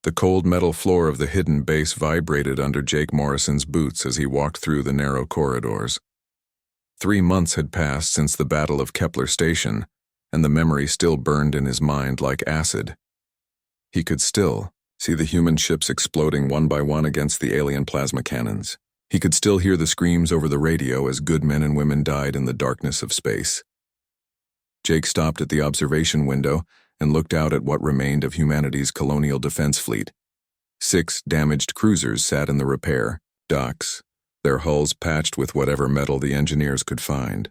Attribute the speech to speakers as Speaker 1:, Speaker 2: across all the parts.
Speaker 1: The cold metal floor of the hidden base vibrated under Jake Morrison's boots as he walked through the narrow corridors. 3 months had passed since the Battle of Kepler Station, and the memory still burned in his mind like acid. He could still see the human ships exploding one by one against the alien plasma cannons. He could still hear the screams over the radio as good men and women died in the darkness of space. Jake stopped at the observation window and looked out at what remained of humanity's colonial defense fleet. 6 damaged cruisers sat in the repair docks, their hulls patched with whatever metal the engineers could find.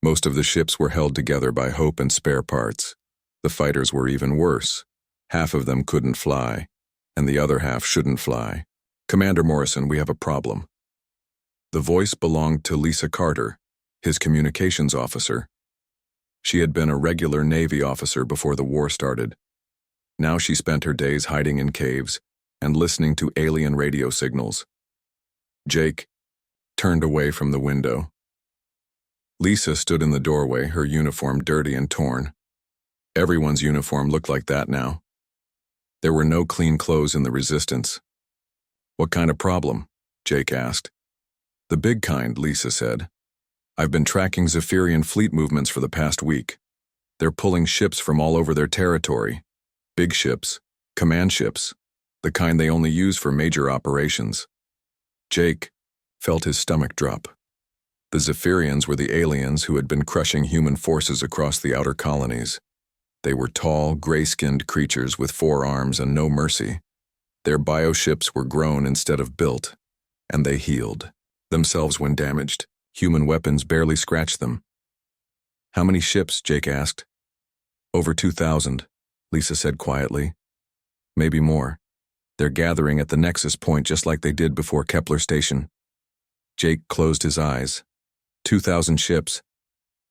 Speaker 1: Most of the ships were held together by hope and spare parts. The fighters were even worse. Half of them couldn't fly, and the other half shouldn't fly. "Commander Morrison, we have a problem." The voice belonged to Lisa Carter, his communications officer. She had been a regular Navy officer before the war started. Now she spent her days hiding in caves and listening to alien radio signals. Jake turned away from the window. Lisa stood in the doorway, her uniform dirty and torn. Everyone's uniform looked like that now. There were no clean clothes in the Resistance. "What kind of problem?" Jake asked. "The big kind," Lisa said. "I've been tracking Zephyrian fleet movements for the past week. They're pulling ships from all over their territory. Big ships, command ships, the kind they only use for major operations." Jake felt his stomach drop. The Zephyrians were the aliens who had been crushing human forces across the outer colonies. They were tall, gray-skinned creatures with 4 arms and no mercy. Their bioships were grown instead of built, and they healed themselves when damaged. Human weapons barely scratched them. "How many ships?" Jake asked. "Over 2,000, Lisa said quietly. "Maybe more. They're gathering at the nexus point just like they did before Kepler Station." Jake closed his eyes. 2,000 ships.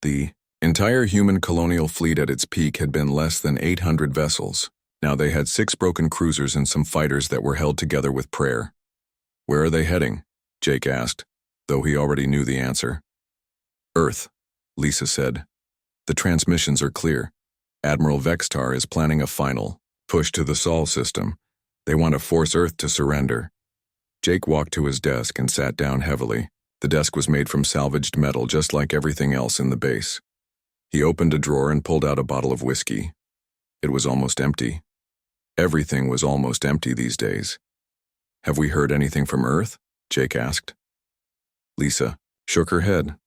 Speaker 1: The entire human colonial fleet at its peak had been less than 800 vessels. Now they had 6 broken cruisers and some fighters that were held together with prayer. "Where are they heading?" Jake asked, though he already knew the answer. "Earth," Lisa said. "The transmissions are clear. Admiral Vextar is planning a final push to the Sol system. They want to force Earth to surrender." Jake walked to his desk and sat down heavily. The desk was made from salvaged metal just like everything else in the base. He opened a drawer and pulled out a bottle of whiskey. It was almost empty. Everything was almost empty these days. "Have we heard anything from Earth?" Jake asked. Lisa shook her head.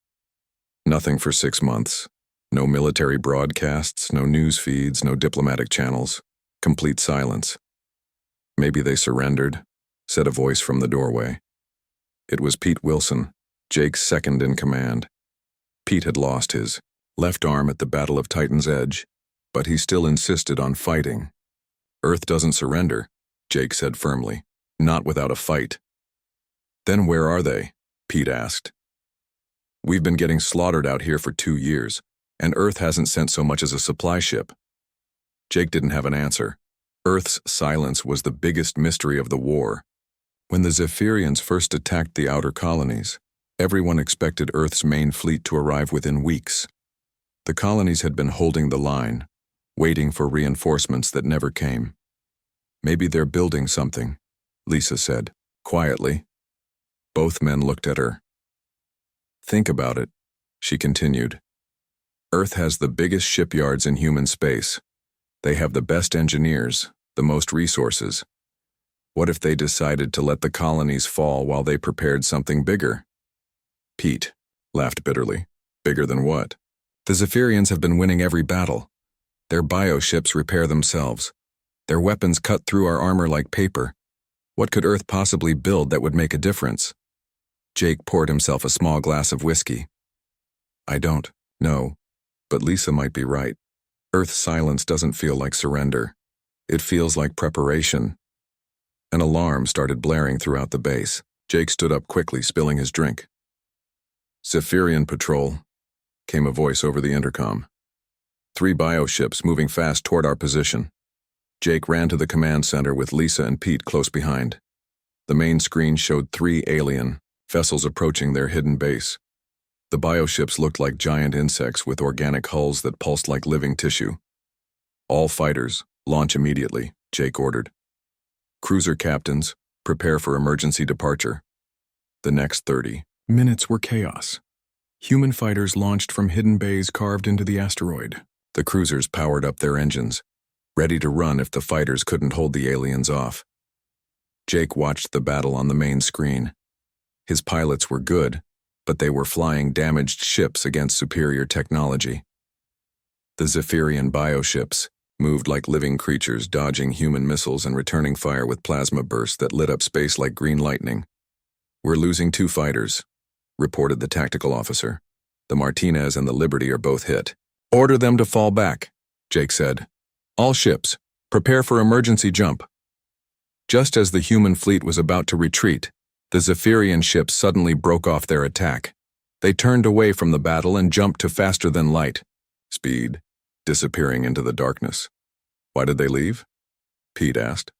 Speaker 1: "Nothing for 6 months. No military broadcasts, no news feeds, no diplomatic channels. Complete silence." "Maybe they surrendered," said a voice from the doorway. It was Pete Wilson, Jake's second in command. Pete had lost his left arm at the Battle of Titan's Edge, but he still insisted on fighting. "Earth doesn't surrender," Jake said firmly. "Not without a fight." "Then where are they?" Pete asked. "We've been getting slaughtered out here for 2 years, and Earth hasn't sent so much as a supply ship." Jake didn't have an answer. Earth's silence was the biggest mystery of the war. When the Zephyrians first attacked the outer colonies, everyone expected Earth's main fleet to arrive within weeks. The colonies had been holding the line, waiting for reinforcements that never came. "Maybe they're building something," Lisa said, quietly. Both men looked at her. "Think about it," she continued. "Earth has the biggest shipyards in human space. They have the best engineers, the most resources. What if they decided to let the colonies fall while they prepared something bigger?" Pete laughed bitterly. "Bigger than what?" "The Zephyrians have been winning every battle. Their bioships repair themselves. Their weapons cut through our armor like paper. What could Earth possibly build that would make a difference?" Jake poured himself a small glass of whiskey. "I don't know, but Lisa might be right. Earth's silence doesn't feel like surrender. It feels like preparation." An alarm started blaring throughout the base. Jake stood up quickly, spilling his drink. "Zephyrian patrol," came a voice over the intercom. 3 bioships moving fast toward our position." Jake ran to the command center with Lisa and Pete close behind. The main screen showed 3 alien vessels approaching their hidden base. The bioships looked like giant insects with organic hulls that pulsed like living tissue. "All fighters, launch immediately," Jake ordered. Cruiser captains, prepare for emergency departure. The next 30 minutes were chaos. Human fighters launched from hidden bays carved into the asteroid. The cruisers powered up their engines, ready to run if the fighters couldn't hold the aliens off. Jake watched the battle on the main screen. His pilots were good, but they were flying damaged ships against superior technology. The Zephyrian bioships moved like living creatures, dodging human missiles and returning fire with plasma bursts that lit up space like green lightning. "We're losing 2 fighters," reported the tactical officer. "The Martinez and the Liberty are both hit." "Order them to fall back," Jake said. "All ships, prepare for emergency jump." Just as the human fleet was about to retreat, the Zephyrian ships suddenly broke off their attack. They turned away from the battle and jumped to faster than light speed, disappearing into the darkness. "Why did they leave?" Pete asked.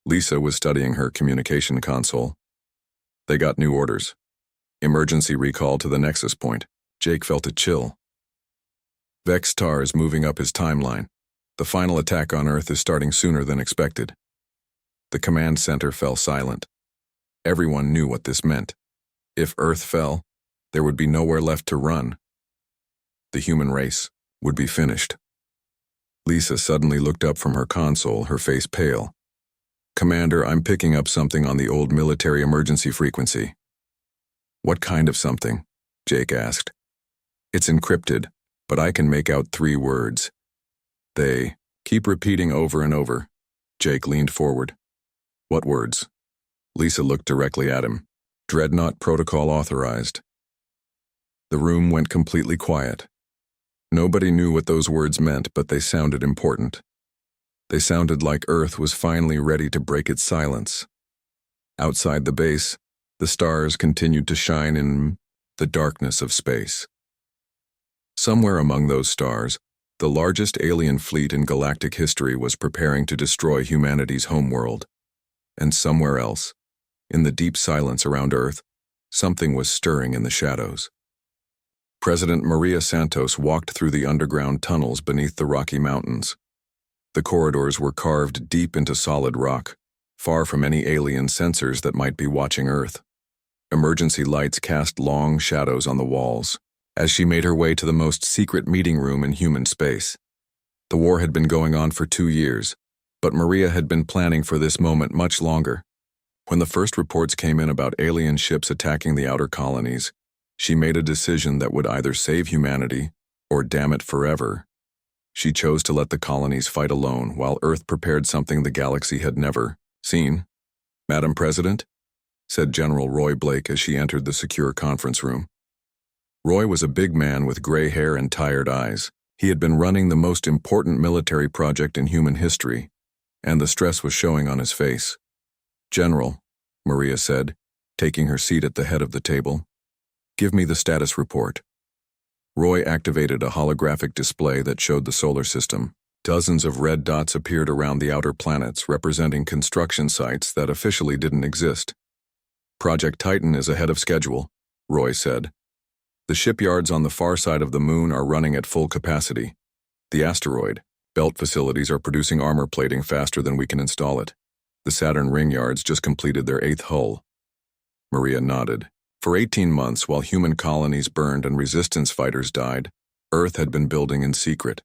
Speaker 1: Lisa was studying her communication console. "They got new orders. Emergency recall to the Nexus point." Jake felt a chill. Vex Tar is moving up his timeline. The final attack on Earth is starting sooner than expected. The command center fell silent. Everyone knew what this meant. If Earth fell, there would be nowhere left to run. The human race would be finished. Lisa suddenly looked up from her console, her face pale. "Commander, I'm picking up something on the old military emergency frequency." "What kind of something?" Jake asked. "It's encrypted, but I can make out 3 words. They keep repeating over and over." Jake leaned forward. "What words?" Lisa looked directly at him. "Dreadnought protocol authorized." The room went completely quiet. Nobody knew what those words meant, but they sounded important. They sounded like Earth was finally ready to break its silence. Outside the base, the stars continued to shine in the darkness of space. Somewhere among those stars, the largest alien fleet in galactic history was preparing to destroy humanity's homeworld. And somewhere else, in the deep silence around Earth, something was stirring in the shadows. President Maria Santos walked through the underground tunnels beneath the Rocky Mountains. The corridors were carved deep into solid rock, far from any alien sensors that might be watching Earth. Emergency lights cast long shadows on the walls as she made her way to the most secret meeting room in human space. The war had been going on for 2 years, but Maria had been planning for this moment much longer. When the first reports came in about alien ships attacking the outer colonies, she made a decision that would either save humanity or damn it forever. She chose to let the colonies fight alone while Earth prepared something the galaxy had never seen. "Madam President," said General Roy Blake as she entered the secure conference room. Roy was a big man with gray hair and tired eyes. He had been running the most important military project in human history, and the stress was showing on his face. "General," Maria said, taking her seat at the head of the table, "give me the status report." Roy activated a holographic display that showed the solar system. Dozens of red dots appeared around the outer planets, representing construction sites that officially didn't exist. "Project Titan is ahead of schedule," Roy said. "The shipyards on the far side of the moon are running at full capacity. The asteroid belt facilities are producing armor plating faster than we can install it. The Saturn ring yards just completed their 8th hull." Maria nodded. For 18 months, while human colonies burned and resistance fighters died, Earth had been building in secret.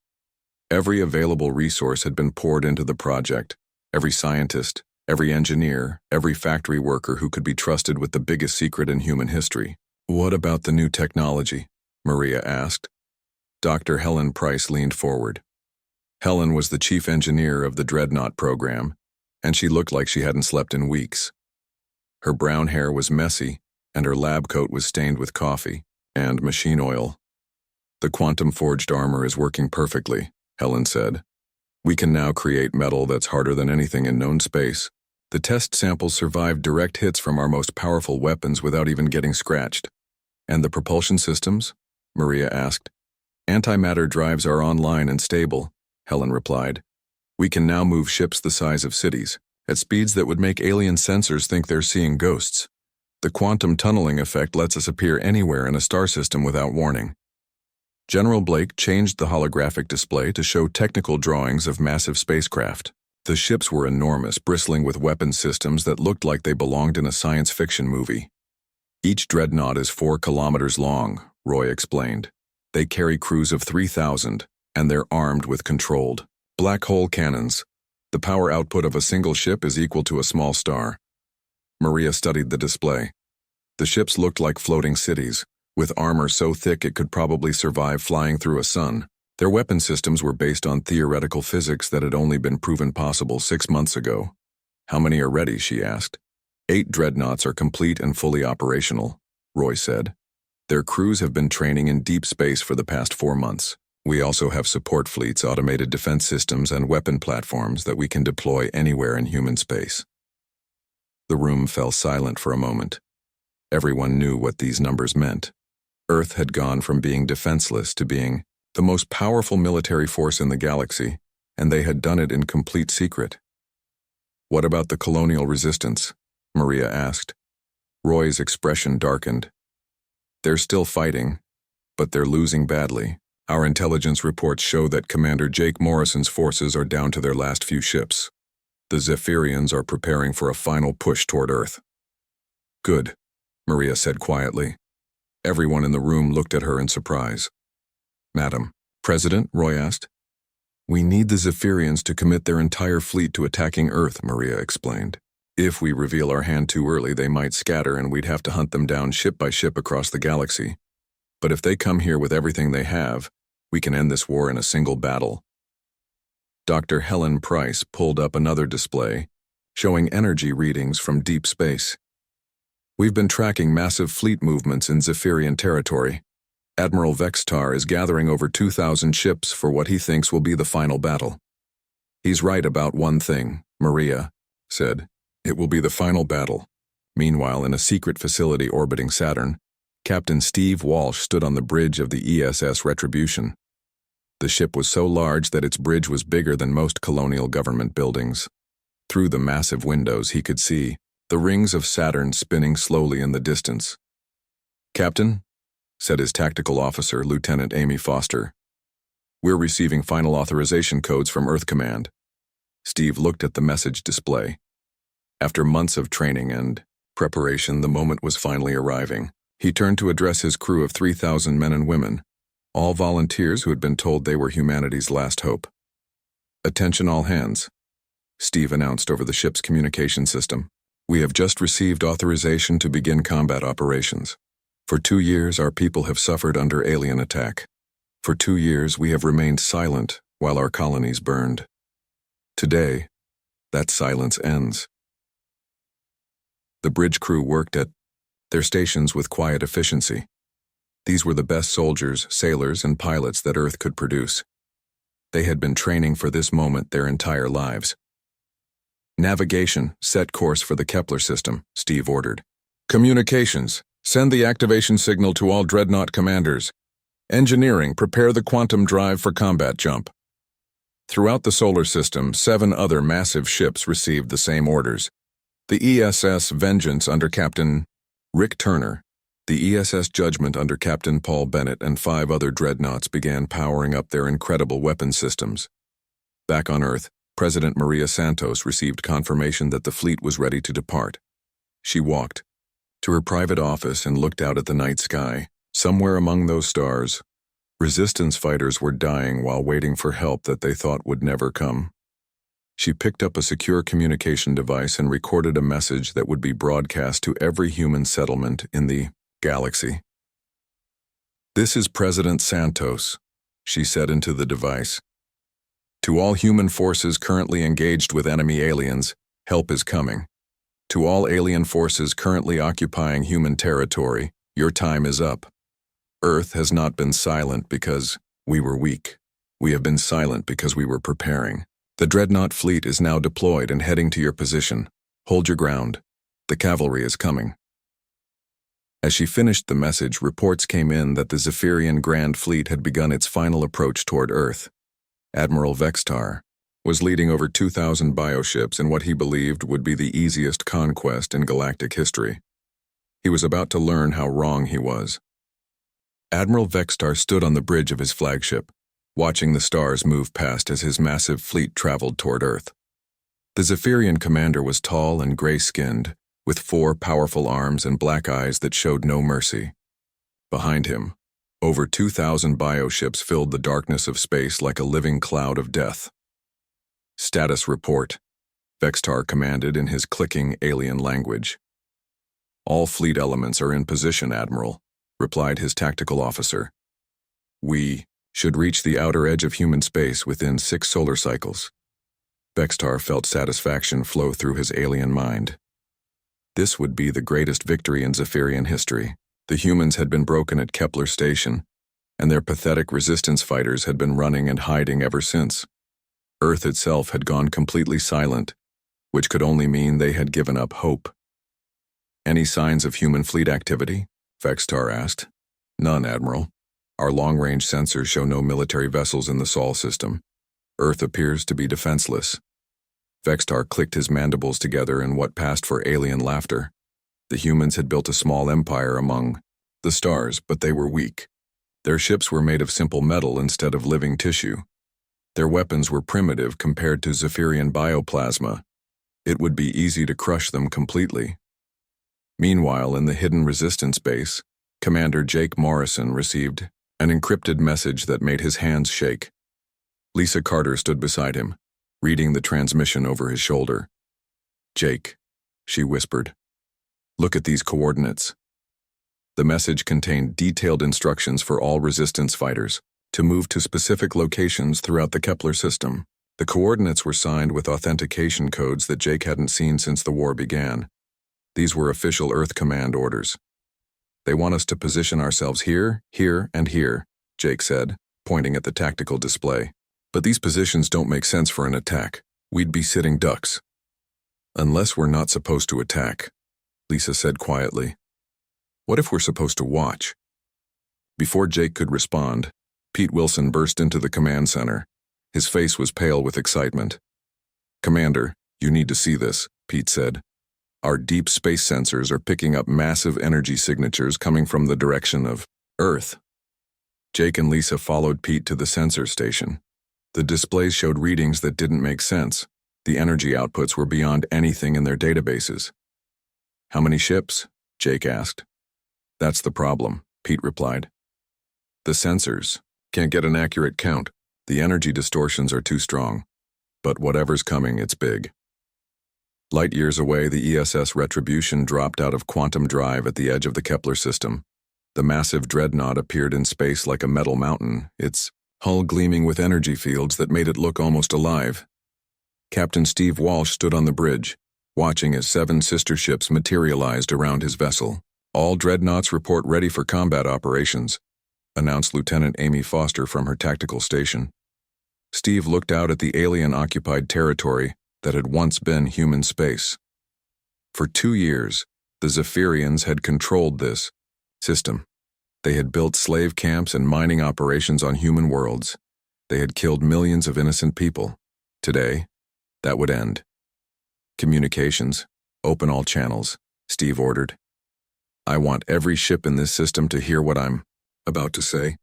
Speaker 1: Every available resource had been poured into the project. Every scientist, every engineer, every factory worker who could be trusted with the biggest secret in human history. "What about the new technology?" Maria asked. Dr. Helen Price leaned forward. Helen was the chief engineer of the Dreadnought program, and she looked like she hadn't slept in weeks. Her brown hair was messy, and her lab coat was stained with coffee and machine oil. "The quantum-forged armor is working perfectly," Helen said. "We can now create metal that's harder than anything in known space. The test samples survived direct hits from our most powerful weapons without even getting scratched." "And the propulsion systems?" Maria asked. "Antimatter drives are online and stable," Helen replied. "We can now move ships the size of cities, at speeds that would make alien sensors think they're seeing ghosts. The quantum tunneling effect lets us appear anywhere in a star system without warning." General Blake changed the holographic display to show technical drawings of massive spacecraft. The ships were enormous, bristling with weapon systems that looked like they belonged in a science fiction movie. Each dreadnought is 4 kilometers long, Roy explained. They carry crews of 3,000, and they're armed with controlled black hole cannons. The power output of a single ship is equal to a small star. Maria studied the display. The ships looked like floating cities, with armor so thick it could probably survive flying through a sun. Their weapon systems were based on theoretical physics that had only been proven possible 6 months ago. How many are ready, she asked. 8 dreadnoughts are complete and fully operational, Roy said. Their crews have been training in deep space for the past 4 months. We also have support fleets, automated defense systems, and weapon platforms that we can deploy anywhere in human space. The room fell silent for a moment. Everyone knew what these numbers meant. Earth had gone from being defenseless to being the most powerful military force in the galaxy, and they had done it in complete secret. What about the colonial resistance? Maria asked. Roy's expression darkened. They're still fighting, but they're losing badly. Our intelligence reports show that Commander Jake Morrison's forces are down to their last few ships. The Zephyrians are preparing for a final push toward Earth. Good, Maria said quietly. Everyone in the room looked at her in surprise. Madam, President, Roy asked. We need the Zephyrians to commit their entire fleet to attacking Earth, Maria explained. If we reveal our hand too early, they might scatter and we'd have to hunt them down ship by ship across the galaxy. But if they come here with everything they have, we can end this war in a single battle. Dr. Helen Price pulled up another display, showing energy readings from deep space. We've been tracking massive fleet movements in Zephyrian territory. Admiral Vextar is gathering over 2,000 ships for what he thinks will be the final battle. He's right about one thing, Maria said. It will be the final battle. Meanwhile, in a secret facility orbiting Saturn, Captain Steve Walsh stood on the bridge of the ESS Retribution. The ship was so large that its bridge was bigger than most colonial government buildings. Through the massive windows, he could see the rings of Saturn spinning slowly in the distance. Captain, said his tactical officer, Lieutenant Amy Foster. We're receiving final authorization codes from Earth Command. Steve looked at the message display. After months of training and preparation, the moment was finally arriving. He turned to address his crew of 3,000 men and women, all volunteers who had been told they were humanity's last hope. Attention all hands, Steve announced over the ship's communication system. We have just received authorization to begin combat operations. For 2 years, our people have suffered under alien attack. For 2 years, we have remained silent while our colonies burned. Today, that silence ends. The bridge crew worked at their stations with quiet efficiency. These were the best soldiers, sailors, and pilots that Earth could produce. They had been training for this moment their entire lives. Navigation, set course for the Kepler system, Steve ordered. Communications, send the activation signal to all Dreadnought commanders. Engineering, prepare the quantum drive for combat jump. Throughout the solar system, 7 other massive ships received the same orders. The ESS Vengeance under Captain Rick Turner, the ESS Judgment under Captain Paul Bennett, and 5 other dreadnoughts began powering up their incredible weapon systems. Back on Earth, President Maria Santos received confirmation that the fleet was ready to depart. She walked to her private office and looked out at the night sky. Somewhere among those stars, resistance fighters were dying while waiting for help that they thought would never come. She picked up a secure communication device and recorded a message that would be broadcast to every human settlement in the galaxy. This is President Santos, she said into the device. To all human forces currently engaged with enemy aliens, help is coming. To all alien forces currently occupying human territory, your time is up. Earth has not been silent because we were weak. We have been silent because we were preparing. The Dreadnought fleet is now deployed and heading to your position. Hold your ground. The cavalry is coming. As she finished the message, reports came in that the Zephyrian Grand Fleet had begun its final approach toward Earth. Admiral Vextar was leading over 2,000 bioships in what he believed would be the easiest conquest in galactic history. He was about to learn how wrong he was. Admiral Vextar stood on the bridge of his flagship, watching the stars move past as his massive fleet traveled toward Earth. The Zephyrian commander was tall and gray-skinned, with 4 powerful arms and black eyes that showed no mercy. Behind him, over 2,000 bioships filled the darkness of space like a living cloud of death. "Status report," Vextar commanded in his clicking alien language. "All fleet elements are in position, Admiral," replied his tactical officer. "We should reach the outer edge of human space within 6 solar cycles." Vextar felt satisfaction flow through his alien mind. This would be the greatest victory in Zephyrian history. The humans had been broken at Kepler Station, and their pathetic resistance fighters had been running and hiding ever since. Earth itself had gone completely silent, which could only mean they had given up hope. "Any signs of human fleet activity?" Vextar asked. "None, Admiral. Our long-range sensors show no military vessels in the Sol system. Earth appears to be defenseless." Vextar clicked his mandibles together in what passed for alien laughter. The humans had built a small empire among the stars, but they were weak. Their ships were made of simple metal instead of living tissue. Their weapons were primitive compared to Zephyrian bioplasma. It would be easy to crush them completely. Meanwhile, in the hidden resistance base, Commander Jake Morrison received an encrypted message that made his hands shake. Lisa Carter stood beside him, reading the transmission over his shoulder. "Jake," she whispered, "look at these coordinates." The message contained detailed instructions for all resistance fighters to move to specific locations throughout the Kepler system. The coordinates were signed with authentication codes that Jake hadn't seen since the war began. These were official Earth command orders. "They want us to position ourselves here, here, and here," Jake said, pointing at the tactical display. "But these positions don't make sense for an attack. We'd be sitting ducks." "Unless we're not supposed to attack," Lisa said quietly. "What if we're supposed to watch?" Before Jake could respond, Pete Wilson burst into the command center. His face was pale with excitement. "Commander, you need to see this," Pete said. "Our deep space sensors are picking up massive energy signatures coming from the direction of Earth." Jake and Lisa followed Pete to the sensor station. The displays showed readings that didn't make sense. The energy outputs were beyond anything in their databases. "How many ships?" Jake asked. "That's the problem," Pete replied. "The sensors can't get an accurate count. The energy distortions are too strong. But whatever's coming, it's big." Light years away, the ESS Retribution dropped out of quantum drive at the edge of the Kepler system. The massive Dreadnought appeared in space like a metal mountain, its hull gleaming with energy fields that made it look almost alive. Captain Steve Walsh stood on the bridge, watching as 7 sister ships materialized around his vessel. "All Dreadnoughts report ready for combat operations," announced Lieutenant Amy Foster from her tactical station. Steve looked out at the alien-occupied territory that had once been human space. For 2 years, the Zephyrians had controlled this system. They had built slave camps and mining operations on human worlds. They had killed millions of innocent people. Today, that would end. "Communications, open all channels," Steve ordered. "I want every ship in this system to hear what I'm about to say."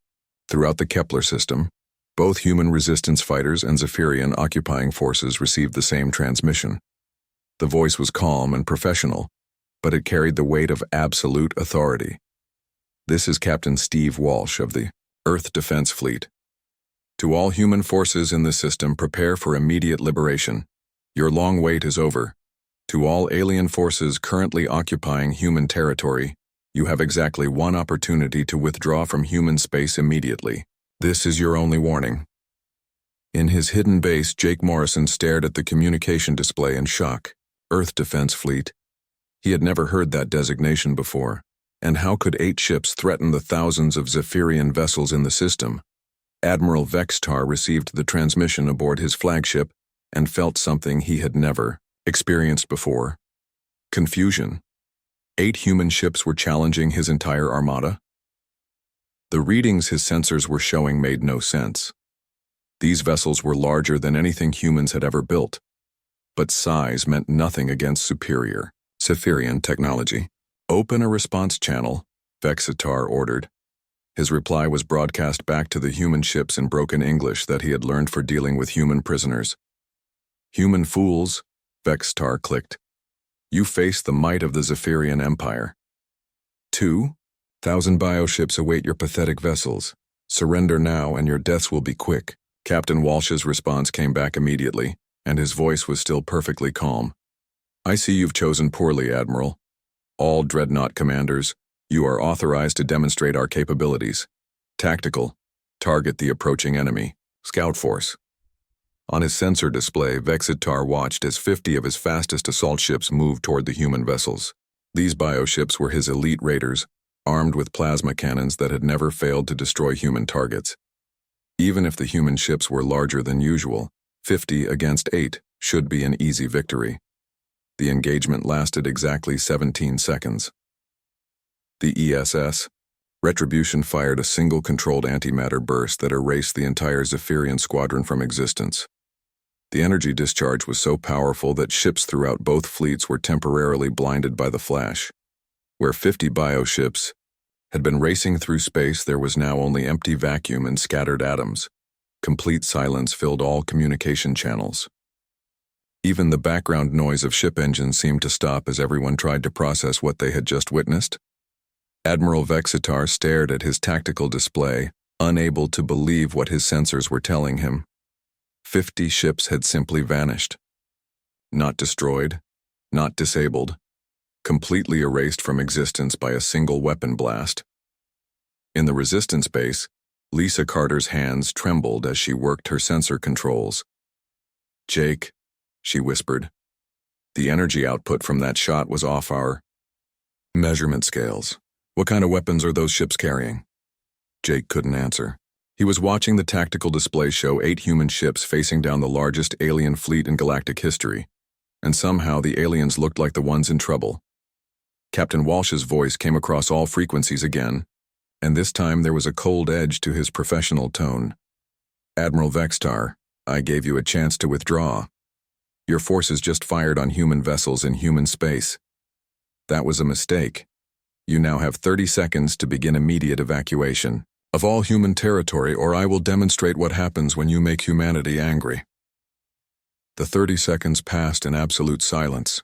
Speaker 1: Throughout the Kepler system, both human resistance fighters and Zephyrian occupying forces received the same transmission. The voice was calm and professional, but it carried the weight of absolute authority. "This is Captain Steve Walsh of the Earth Defense Fleet. To all human forces in this system, prepare for immediate liberation. Your long wait is over. To all alien forces currently occupying human territory, you have exactly one opportunity to withdraw from human space immediately. This is your only warning." In his hidden base, Jake Morrison stared at the communication display in shock. Earth Defense Fleet. He had never heard that designation before. And how could 8 ships threaten the thousands of Zephyrian vessels in the system? Admiral Vextar received the transmission aboard his flagship and felt something he had never experienced before. Confusion. 8 human ships were challenging his entire armada? The readings his sensors were showing made no sense. These vessels were larger than anything humans had ever built. But size meant nothing against superior Zephyrian technology. "Open a response channel," Vextar ordered. His reply was broadcast back to the human ships in broken English that he had learned for dealing with human prisoners. "Human fools, Vextar clicked. You face the might of the Zephyrian Empire. 2,000 bioships await your pathetic vessels. Surrender now and your deaths will be quick. Captain Walsh's response came back immediately, and his voice was still perfectly calm. I see you've chosen poorly, Admiral. All Dreadnought commanders, you are authorized to demonstrate our capabilities. Tactical. Target the approaching enemy. Scout Force. On his sensor display, Vexitar watched as 50 of his fastest assault ships moved toward the human vessels. These bioships were his elite raiders, armed with plasma cannons that had never failed to destroy human targets. Even if the human ships were larger than usual, 50 against 8 should be an easy victory. The engagement lasted exactly 17 seconds. The ESS, Retribution, fired a single controlled antimatter burst that erased the entire Zephyrian squadron from existence. The energy discharge was so powerful that ships throughout both fleets were temporarily blinded by the flash. Where 50 bioships had been racing through space, there was now only empty vacuum and scattered atoms. Complete silence filled all communication channels. Even the background noise of ship engines seemed to stop as everyone tried to process what they had just witnessed. Admiral Vexitar stared at his tactical display, unable to believe what his sensors were telling him. 50 ships had simply vanished. Not destroyed, not disabled, completely erased from existence by a single weapon blast. In the resistance base, Lisa Carter's hands trembled as she worked her sensor controls. Jake, she whispered. The energy output from that shot was off our measurement scales. What kind of weapons are those ships carrying? Jake couldn't answer. He was watching the tactical display show 8 human ships facing down the largest alien fleet in galactic history, and somehow the aliens looked like the ones in trouble. Captain Walsh's voice came across all frequencies again, and this time there was a cold edge to his professional tone. Admiral Vextar, I gave you a chance to withdraw. Your forces just fired on human vessels in human space. That was a mistake. You now have 30 seconds to begin immediate evacuation of all human territory, or I will demonstrate what happens when you make humanity angry. The 30 seconds passed in absolute silence.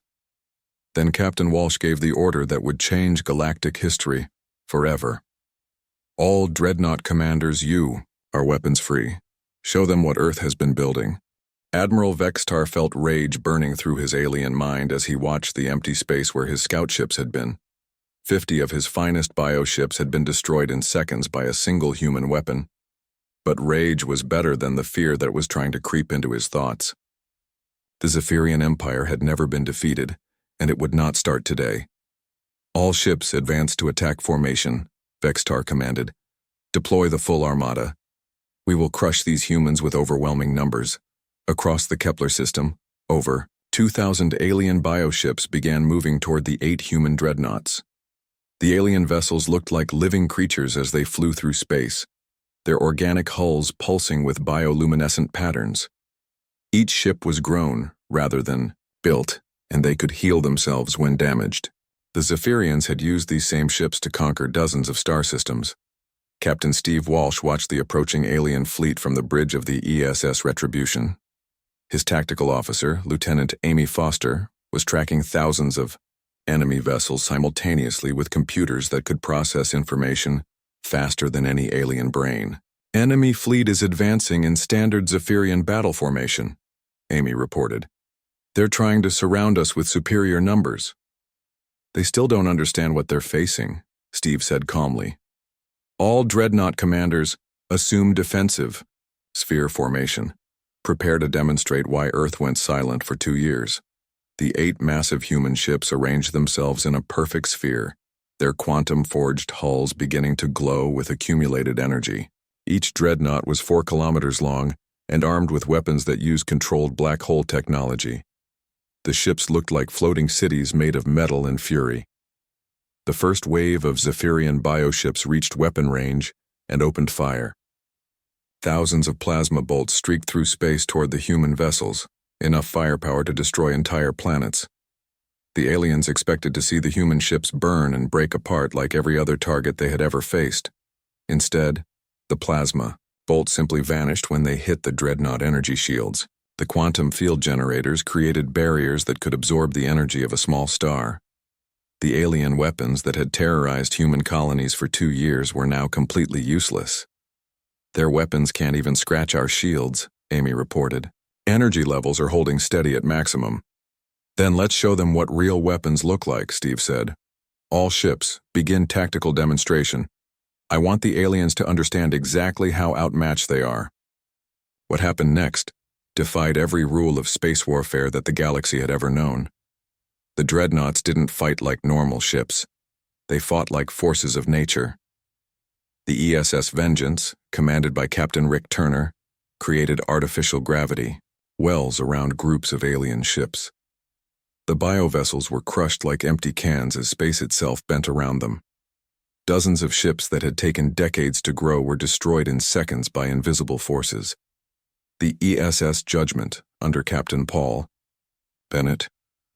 Speaker 1: Then Captain Walsh gave the order that would change galactic history forever. All Dreadnought commanders, you are weapons free. Show them what Earth has been building. Admiral Vextar felt rage burning through his alien mind as he watched the empty space where his scout ships had been. 50 of his finest bioships had been destroyed in seconds by a single human weapon. But rage was better than the fear that was trying to creep into his thoughts. The Zephyrian Empire had never been defeated, and it would not start today. All ships advance to attack formation, Vextar commanded. Deploy the full armada. We will crush these humans with overwhelming numbers. Across the Kepler system, over 2,000 alien bioships began moving toward the 8 human dreadnoughts. The alien vessels looked like living creatures as they flew through space, their organic hulls pulsing with bioluminescent patterns. Each ship was grown, rather than built, and they could heal themselves when damaged. The Zephyrians had used these same ships to conquer dozens of star systems. Captain Steve Walsh watched the approaching alien fleet from the bridge of the ESS Retribution. His tactical officer, Lieutenant Amy Foster, was tracking thousands of enemy vessels simultaneously with computers that could process information faster than any alien brain. Enemy fleet is advancing in standard Zephyrian battle formation, Amy reported. They're trying to surround us with superior numbers. They still don't understand what they're facing, Steve said calmly. All Dreadnought commanders, assume defensive sphere formation. Prepare to demonstrate why Earth went silent for 2 years. The 8 massive human ships arranged themselves in a perfect sphere, their quantum-forged hulls beginning to glow with accumulated energy. Each dreadnought was 4 kilometers long and armed with weapons that used controlled black hole technology. The ships looked like floating cities made of metal and fury. The first wave of Zephyrian bioships reached weapon range and opened fire. Thousands of plasma bolts streaked through space toward the human vessels, enough firepower to destroy entire planets. The aliens expected to see the human ships burn and break apart like every other target they had ever faced. Instead, the plasma bolts simply vanished when they hit the dreadnought energy shields. The quantum field generators created barriers that could absorb the energy of a small star. The alien weapons that had terrorized human colonies for 2 years were now completely useless. Their weapons can't even scratch our shields, Amy reported. Energy levels are holding steady at maximum. Then let's show them what real weapons look like, Steve said. All ships, begin tactical demonstration. I want the aliens to understand exactly how outmatched they are. What happened next defied every rule of space warfare that the galaxy had ever known. The Dreadnoughts didn't fight like normal ships. They fought like forces of nature. The ESS Vengeance, commanded by Captain Rick Turner, created artificial gravity, wells around groups of alien ships. The biovessels were crushed like empty cans as space itself bent around them. Dozens of ships that had taken decades to grow were destroyed in seconds by invisible forces. The ESS Judgment, under Captain Paul Bennett,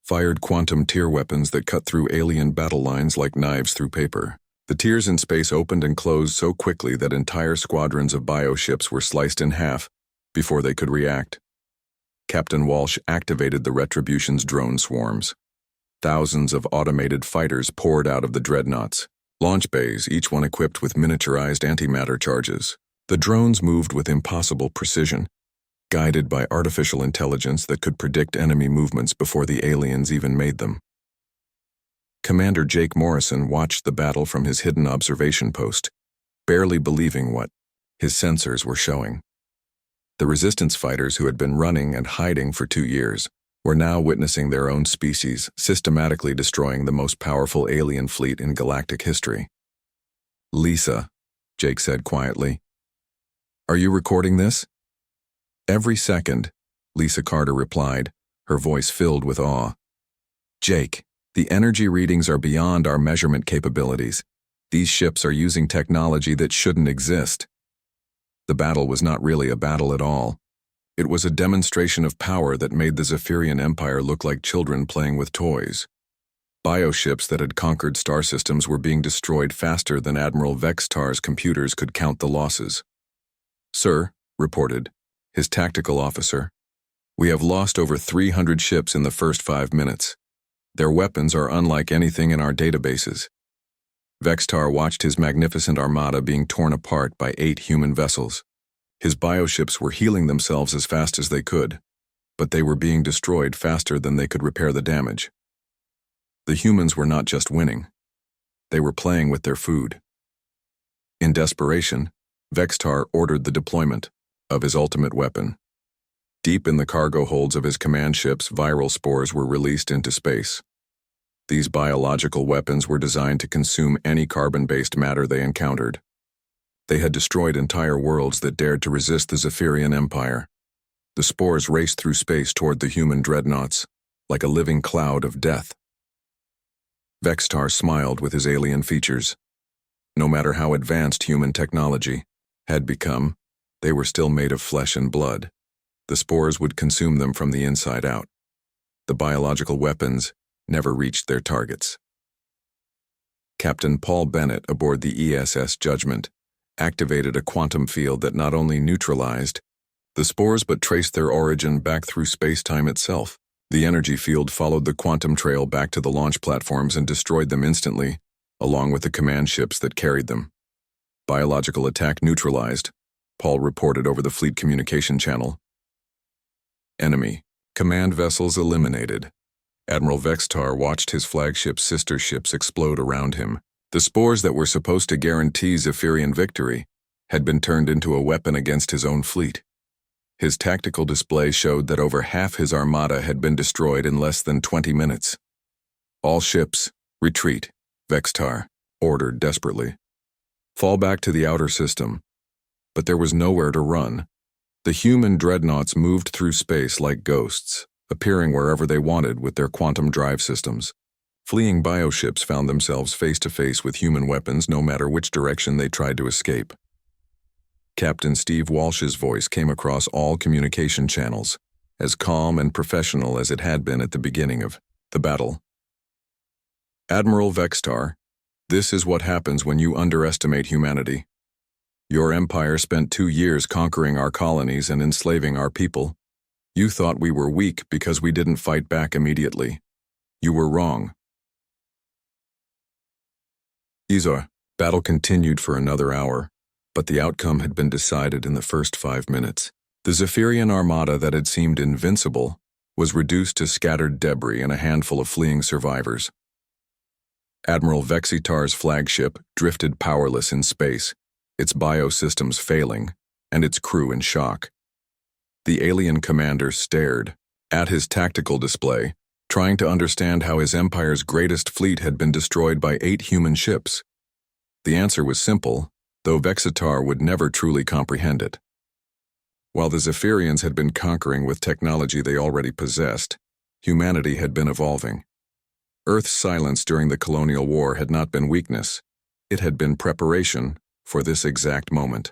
Speaker 1: fired quantum tier weapons that cut through alien battle lines like knives through paper. The tiers in space opened and closed so quickly that entire squadrons of bioships were sliced in half before they could react. Captain Walsh activated the Retribution's drone swarms. Thousands of automated fighters poured out of the Dreadnoughts. Launch bays, each one equipped with miniaturized antimatter charges. The drones moved with impossible precision, guided by artificial intelligence that could predict enemy movements before the aliens even made them. Commander Jake Morrison watched the battle from his hidden observation post, barely believing what his sensors were showing. The resistance fighters who had been running and hiding for 2 years were now witnessing their own species systematically destroying the most powerful alien fleet in galactic history. "Lisa," Jake said quietly, "are you recording this?" "Every second," Lisa Carter replied, her voice filled with awe. "Jake, the energy readings are beyond our measurement capabilities. These ships are using technology that shouldn't exist." The battle was not really a battle at all. It was a demonstration of power that made the Zephyrian Empire look like children playing with toys. Bioships that had conquered star systems were being destroyed faster than Admiral Vextar's computers could count the losses. "Sir," reported his tactical officer, "we have lost over 300 ships in the first 5 minutes. Their weapons are unlike anything in our databases." Vextar watched his magnificent armada being torn apart by 8 human vessels. His bioships were healing themselves as fast as they could, but they were being destroyed faster than they could repair the damage. The humans were not just winning. They were playing with their food. In desperation, Vextar ordered the deployment of his ultimate weapon. Deep in the cargo holds of his command ships, viral spores were released into space. These biological weapons were designed to consume any carbon-based matter they encountered. They had destroyed entire worlds that dared to resist the Zephyrian Empire. The spores raced through space toward the human dreadnoughts, like a living cloud of death. Vextar smiled with his alien features. No matter how advanced human technology had become, they were still made of flesh and blood. The spores would consume them from the inside out. The biological weapons never reached their targets. Captain Paul Bennett aboard the ESS Judgment activated a quantum field that not only neutralized the spores but traced their origin back through space-time itself. The energy field followed the quantum trail back to the launch platforms and destroyed them instantly, along with the command ships that carried them. "Biological attack neutralized," Paul reported over the fleet communication channel. "Enemy command vessels eliminated." Admiral Vextar watched his flagship's sister ships explode around him. The spores that were supposed to guarantee Zephyrian victory had been turned into a weapon against his own fleet. His tactical display showed that over half his armada had been destroyed in less than 20 minutes. "All ships, retreat," Vextar ordered desperately. "Fall back to the outer system." But there was nowhere to run. The human dreadnoughts moved through space like ghosts, appearing wherever they wanted with their quantum drive systems. Fleeing bioships found themselves face-to-face with human weapons no matter which direction they tried to escape. Captain Steve Walsh's voice came across all communication channels, as calm and professional as it had been at the beginning of the battle. "Admiral Vextar, this is what happens when you underestimate humanity. Your empire spent 2 years conquering our colonies and enslaving our people. You thought we were weak because we didn't fight back immediately. You were wrong. Battle continued for another hour, but the outcome had been decided in the first 5 minutes. The Zephyrian armada that had seemed invincible was reduced to scattered debris and a handful of fleeing survivors. Admiral Vexitar's flagship drifted powerless in space, its biosystems failing, and its crew in shock. The alien commander stared at his tactical display, trying to understand how his empire's greatest fleet had been destroyed by 8 human ships. The answer was simple, though Vexitar would never truly comprehend it. While the Zephyrians had been conquering with technology they already possessed, humanity had been evolving. Earth's silence during the colonial war had not been weakness, it had been preparation for this exact moment.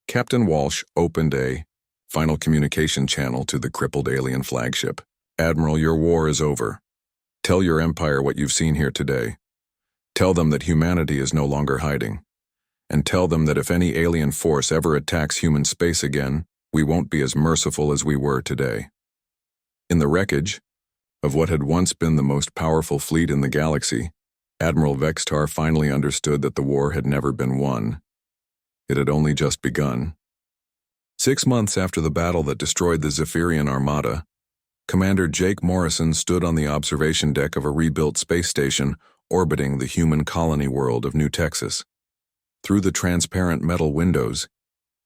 Speaker 1: Captain Walsh opened a final communication channel to the crippled alien flagship. Admiral, your war is over. Tell your empire what you've seen here today. Tell them that humanity is no longer hiding. And tell them that if any alien force ever attacks human space again, we won't be as merciful as we were today. In the wreckage of what had once been the most powerful fleet in the galaxy, Admiral Vexitar finally understood that the war had never been won. It had only just begun. 6 months after the battle that destroyed the Zephyrian armada, Commander Jake Morrison stood on the observation deck of a rebuilt space station orbiting the human colony world of New Texas. Through the transparent metal windows,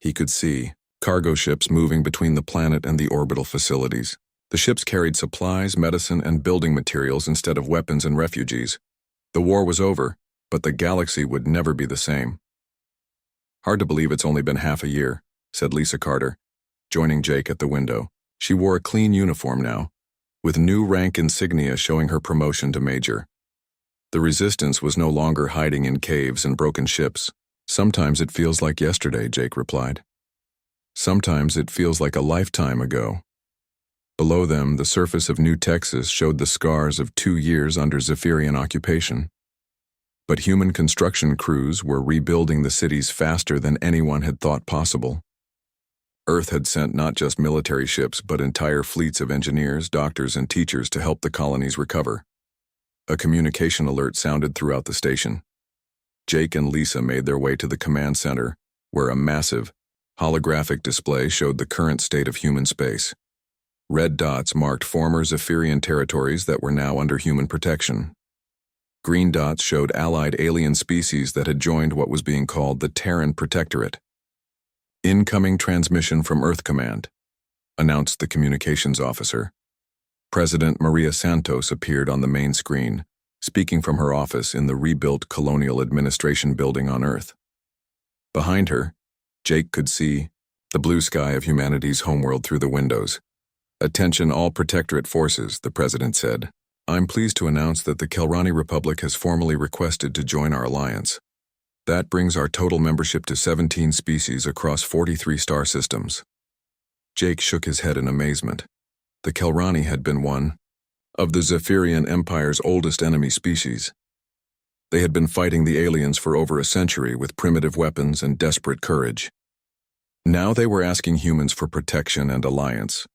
Speaker 1: he could see cargo ships moving between the planet and the orbital facilities. The ships carried supplies, medicine, and building materials instead of weapons and refugees. The war was over, but the galaxy would never be the same. Hard to believe it's only been half a year, said Lisa Carter, joining Jake at the window. She wore a clean uniform now, with new rank insignia showing her promotion to major. The resistance was no longer hiding in caves and broken ships. Sometimes it feels like yesterday, Jake replied. Sometimes it feels like a lifetime ago. Below them, the surface of New Texas showed the scars of 2 years under Zephyrian occupation. But human construction crews were rebuilding the cities faster than anyone had thought possible. Earth had sent not just military ships but entire fleets of engineers, doctors, and teachers to help the colonies recover. A communication alert sounded throughout the station. Jake and Lisa made their way to the command center, where a massive, holographic display showed the current state of human space. Red dots marked former Zephyrian territories that were now under human protection. Green dots showed allied alien species that had joined what was being called the Terran Protectorate. Incoming transmission from Earth Command, announced the communications officer. President Maria Santos appeared on the main screen, speaking from her office in the rebuilt Colonial Administration building on Earth. Behind her, Jake could see the blue sky of humanity's homeworld through the windows. Attention all Protectorate forces, the president said. I'm pleased to announce that the Kelrani Republic has formally requested to join our alliance. That brings our total membership to 17 species across 43 star systems. Jake shook his head in amazement. The Kelrani had been one of the Zephyrian Empire's oldest enemy species. They had been fighting the aliens for over a century with primitive weapons and desperate courage. Now they were asking humans for protection and alliance.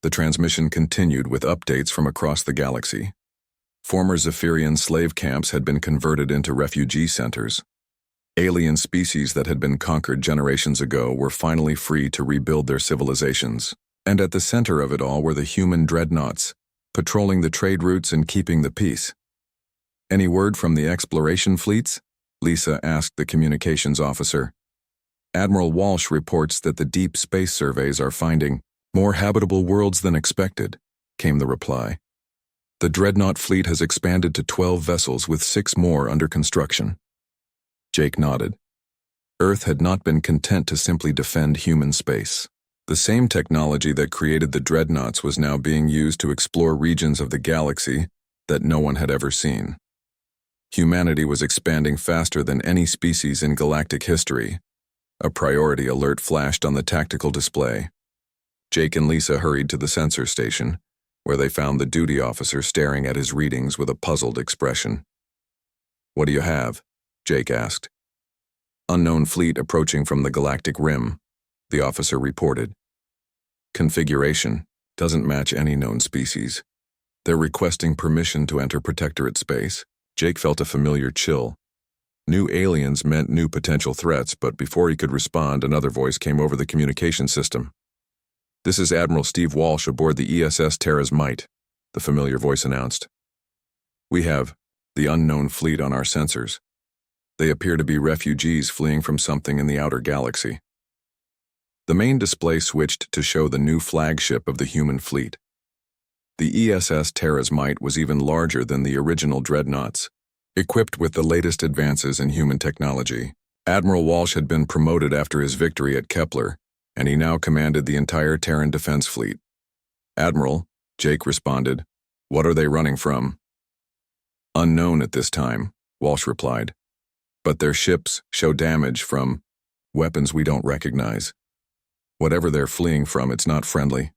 Speaker 1: The transmission continued with updates from across the galaxy. Former Zephyrian slave camps had been converted into refugee centers. Alien species that had been conquered generations ago were finally free to rebuild their civilizations. And at the center of it all were the human Dreadnoughts, patrolling the trade routes and keeping the peace. Any word from the exploration fleets? Lisa asked the communications officer. Admiral Walsh reports that the deep space surveys are finding more habitable worlds than expected, came the reply. The Dreadnought fleet has expanded to 12 vessels with 6 more under construction. Jake nodded. Earth had not been content to simply defend human space. The same technology that created the Dreadnoughts was now being used to explore regions of the galaxy that no one had ever seen. Humanity was expanding faster than any species in galactic history. A priority alert flashed on the tactical display. Jake and Lisa hurried to the sensor station, where they found the duty officer staring at his readings with a puzzled expression. What do you have? Jake asked. Unknown fleet approaching from the galactic rim, the officer reported. configuration doesn't match any known species. They're requesting permission to enter Protectorate space. Jake felt a familiar chill. New aliens meant new potential threats, but before he could respond, another voice came over the communication system. "This is Admiral Steve Walsh aboard the ESS Terra's Might," the familiar voice announced. "We have the unknown fleet on our sensors. They appear to be refugees fleeing from something in the outer galaxy." The main display switched to show the new flagship of the human fleet. The ESS Terra's Might was even larger than the original Dreadnoughts. Equipped with the latest advances in human technology, Admiral Walsh had been promoted after his victory at Kepler, and he now commanded the entire Terran defense fleet. "Admiral," Jake responded, "what are they running from?" "Unknown at this time," Walsh replied. "But their ships show damage from weapons we don't recognize. Whatever they're fleeing from, it's not friendly."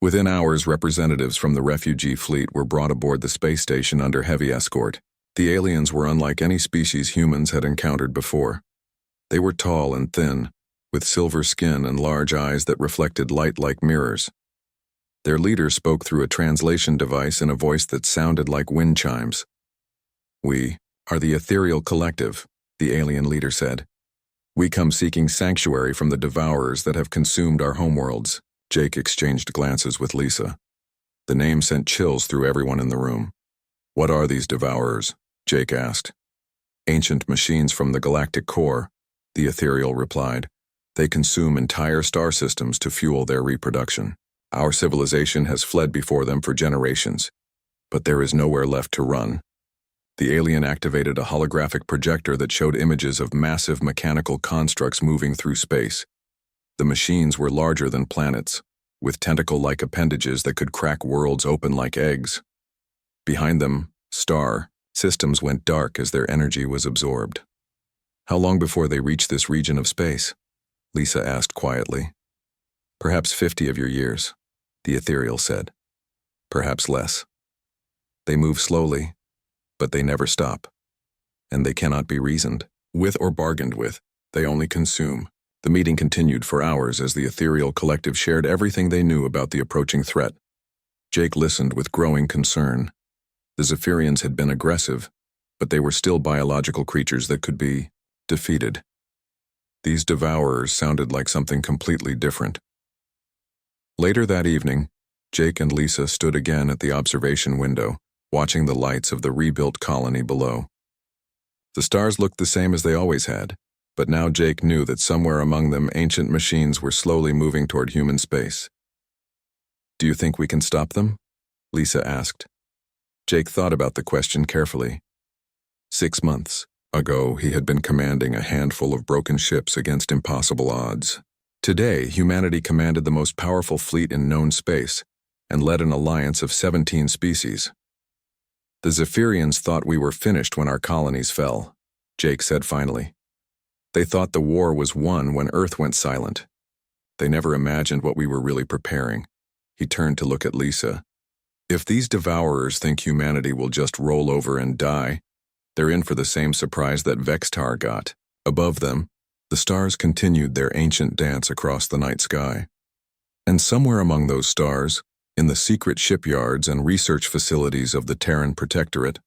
Speaker 1: Within hours, representatives from the refugee fleet were brought aboard the space station under heavy escort. The aliens were unlike any species humans had encountered before. They were tall and thin, with silver skin and large eyes that reflected light like mirrors. Their leader spoke through a translation device in a voice that sounded like wind chimes. "We are the Ethereal Collective," the alien leader said. "We come seeking sanctuary from the devourers that have consumed our homeworlds." Jake exchanged glances with Lisa. The name sent chills through everyone in the room. "What are these devourers?" Jake asked. "Ancient machines from the galactic core," the Ethereal replied. "They consume entire star systems to fuel their reproduction. Our civilization has fled before them for generations, but there is nowhere left to run." The alien activated a holographic projector that showed images of massive mechanical constructs moving through space. The machines were larger than planets, with tentacle-like appendages that could crack worlds open like eggs. Behind them, star systems went dark as their energy was absorbed. "How long before they reach this region of space?" Lisa asked quietly. "Perhaps 50 of your years," the Ethereal said. "Perhaps less. They move slowly, but they never stop. And they cannot be reasoned with or bargained with. They only consume." The meeting continued for hours as the Ethereal Collective shared everything they knew about the approaching threat. Jake listened with growing concern. The Zephyrians had been aggressive, but they were still biological creatures that could be defeated. These devourers sounded like something completely different. Later that evening, Jake and Lisa stood again at the observation window, watching the lights of the rebuilt colony below. The stars looked the same as they always had, but now Jake knew that somewhere among them ancient machines were slowly moving toward human space. "Do you think we can stop them?" Lisa asked. Jake thought about the question carefully. 6 months ago, he had been commanding a handful of broken ships against impossible odds. Today, humanity commanded the most powerful fleet in known space and led an alliance of 17 species. "The Zephyrians thought we were finished when our colonies fell," Jake said finally. "They thought the war was won when Earth went silent. They never imagined what we were really preparing." He turned to look at Lisa. "If these devourers think humanity will just roll over and die, they're in for the same surprise that Vextar got." Above them, the stars continued their ancient dance across the night sky. And somewhere among those stars, in the secret shipyards and research facilities of the Terran Protectorate,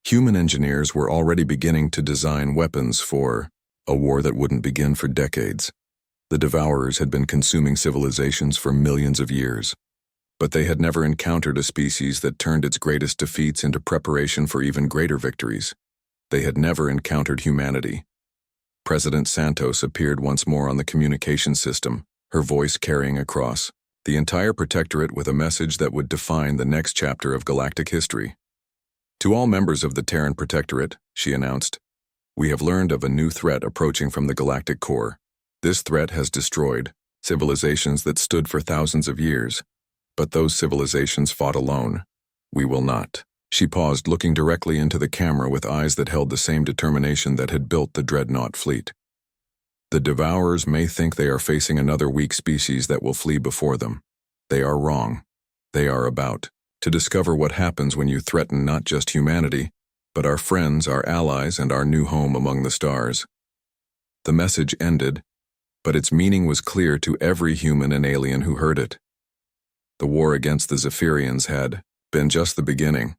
Speaker 1: human engineers were already beginning to design weapons for a war that wouldn't begin for decades. The devourers had been consuming civilizations for millions of years, but they had never encountered a species that turned its greatest defeats into preparation for even greater victories. They had never encountered humanity. President Santos appeared once more on the communication system, her voice carrying across the entire Protectorate with a message that would define the next chapter of galactic history. "To all members of the Terran Protectorate," she announced, "we have learned of a new threat approaching from the galactic core. This threat has destroyed civilizations that stood for thousands of years, but those civilizations fought alone. We will not." She paused, looking directly into the camera with eyes that held the same determination that had built the Dreadnought fleet. "The devourers may think they are facing another weak species that will flee before them. They are wrong. They are about to discover what happens when you threaten not just humanity, but our friends, our allies, and our new home among the stars." The message ended, but its meaning was clear to every human and alien who heard it. The war against the Zephyrians had been just the beginning.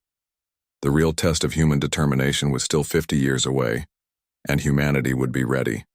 Speaker 1: The real test of human determination was still 50 years away, and humanity would be ready.